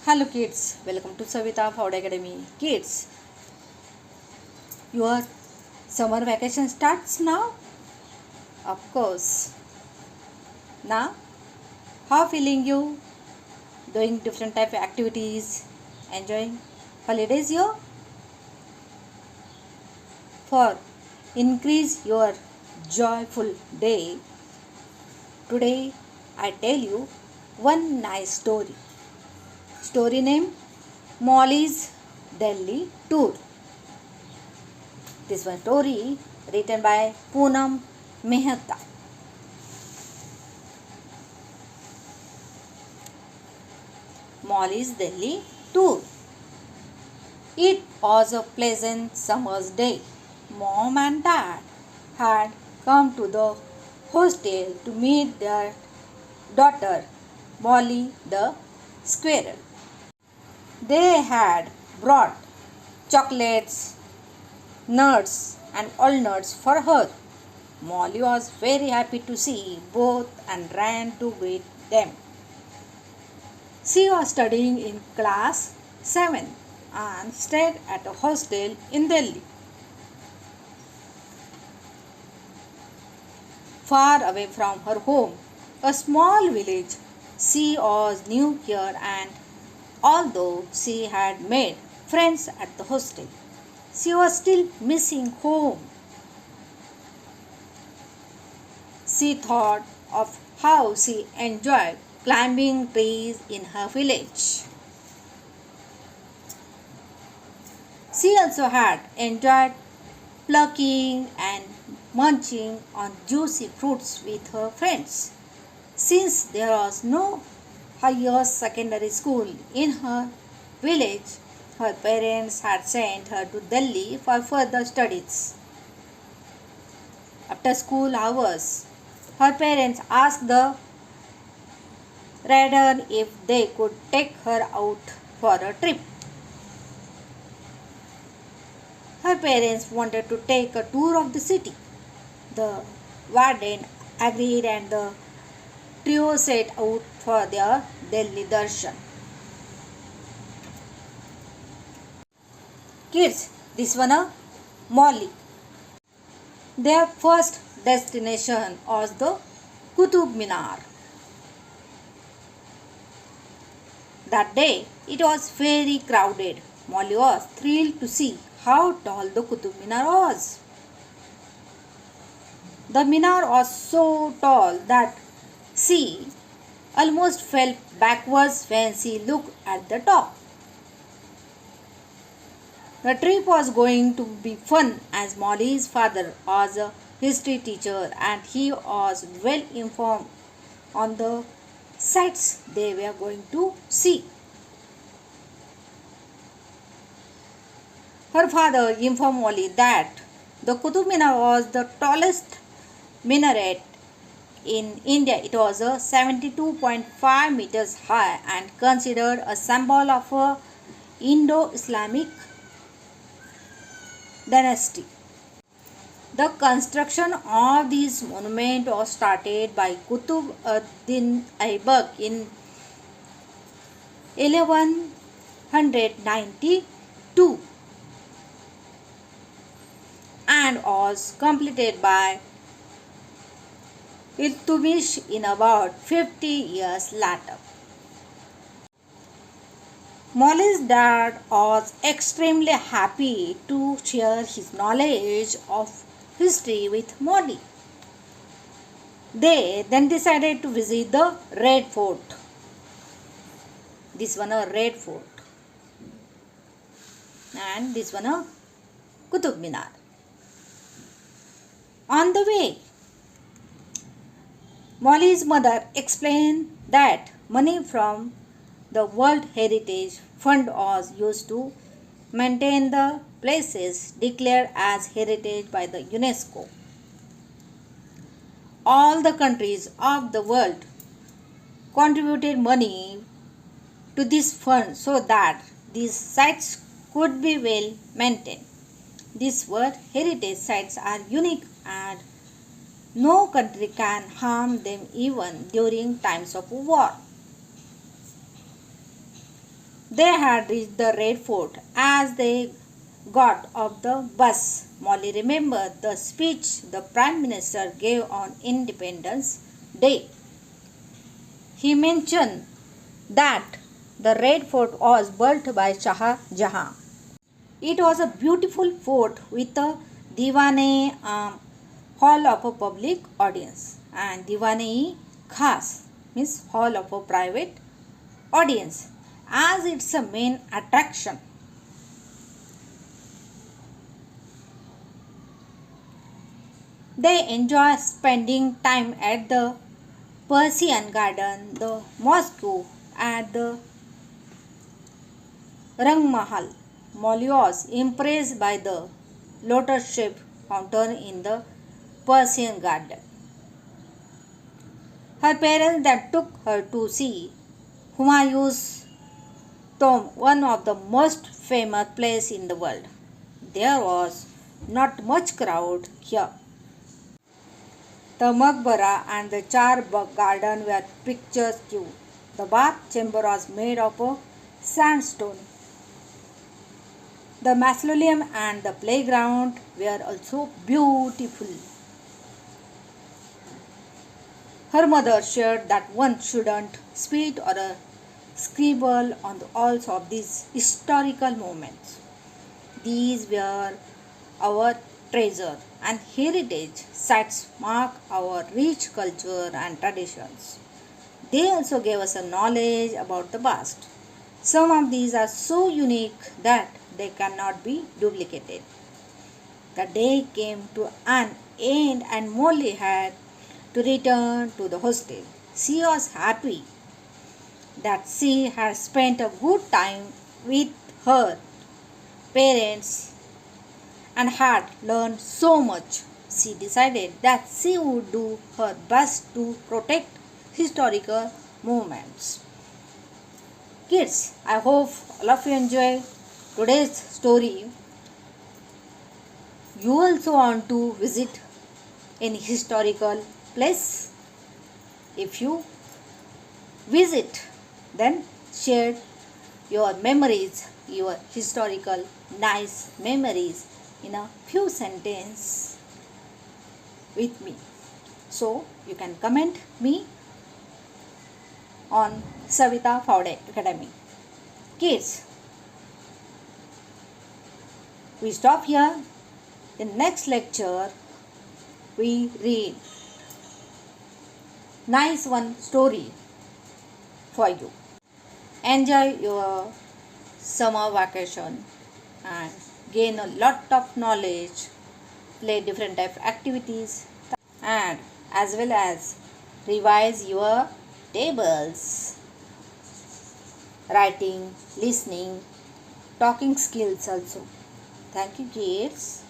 Hello kids, welcome to savitaphawadeacademy. Kids, your summer vacation starts now? Of course. Now, how feeling you? Doing different type of activities, enjoying holidays here? For increase your joyful day, today I tell you one nice story. Story name Molly's Delhi Tour. This one story written by Poonam Mehta. Molly's Delhi Tour. It was a pleasant summer's day. Mom and Dad had come to the hostel to meet their daughter Molly the squirrel. They had brought chocolates, nuts and walnuts for her. Molly was very happy to see both and ran to greet them. She was studying in class 7 and stayed at a hostel in Delhi. Far away from her home, a small village, she was new here, and although she had made friends at the hostel, she was still missing home. She thought of how she enjoyed climbing trees in her village. She also had enjoyed plucking and munching on juicy fruits with her friends. Since there was no higher secondary school in her village, her parents had sent her to Delhi for further studies. After school hours, her parents asked the rider if they could take her out for a trip. Her parents wanted to take a tour of the city. The warden agreed and the trio set out for their Delhi darshan. Kids, this one Molly. Their first destination was the Qutub Minar. That day it was very crowded. Molly was thrilled to see how tall the Qutub Minar was. The Minar was so tall that she almost fell backwards when she looked at the top. The trip was going to be fun as Molly's father was a history teacher and he was well informed on the sights they were going to see. Her father informed Molly that the Qutub Minar was the tallest minaret in India. It was 72.5 meters high and considered a symbol of a Indo-Islamic dynasty. The construction of this monument was started by Qutb ad-Din Aybak in 1192 and was completed by Iltutmish in about 50 years later. Molly's dad was extremely happy to share his knowledge of history with Molly. They then decided to visit the Red Fort. This one a Red Fort. And this one a Qutub Minar. On the way, Molly's mother explained that money from the World Heritage Fund was used to maintain the places declared as heritage by the UNESCO. All the countries of the world contributed money to this fund so that these sites could be well maintained. These World Heritage sites are unique and no country can harm them even during times of war. They had reached the Red Fort. As they got off the bus, Molly remembered the speech the Prime Minister gave on Independence Day. He mentioned that the Red Fort was built by Shah Jahan. It was a beautiful fort with a Diwane hall of a public audience and Diwane Khas means hall of a private audience as its a main attraction. They enjoy spending time at the Persian garden, the mosque, and the Rang Mahal. Molly was impressed by the lotus-shaped fountain in the Persian garden. Her parents then took her to see Humayun's tomb, one of the most famous places in the world. There was not much crowd here. The Maqbara and the Char Bagh garden were picturesque. The bath chamber was made of sandstone. The mausoleum and the playground were also beautiful. Her mother shared that one shouldn't spit or scribble on the walls of these historical moments. These were our treasure and heritage sites mark our rich culture and traditions. They also gave us a knowledge about the past. Some of these are so unique that they cannot be duplicated. The day came to an end and Molly had to return to the hostel. She was happy that she had spent a good time with her parents and had learned so much. She decided that she would do her best to protect historical moments. Kids, I hope all of you enjoy today's story. You also want to visit any historical place? If you visit, then share your memories, your historical nice memories in a few sentences with me. So you can comment me on savitaphawadeacademy. Kids, we stop here. In next lecture, we read nice one story for you. Enjoy your summer vacation and gain a lot of knowledge, play different type of activities, and as well as revise your tables, writing, listening, talking skills also. Thank you, kids.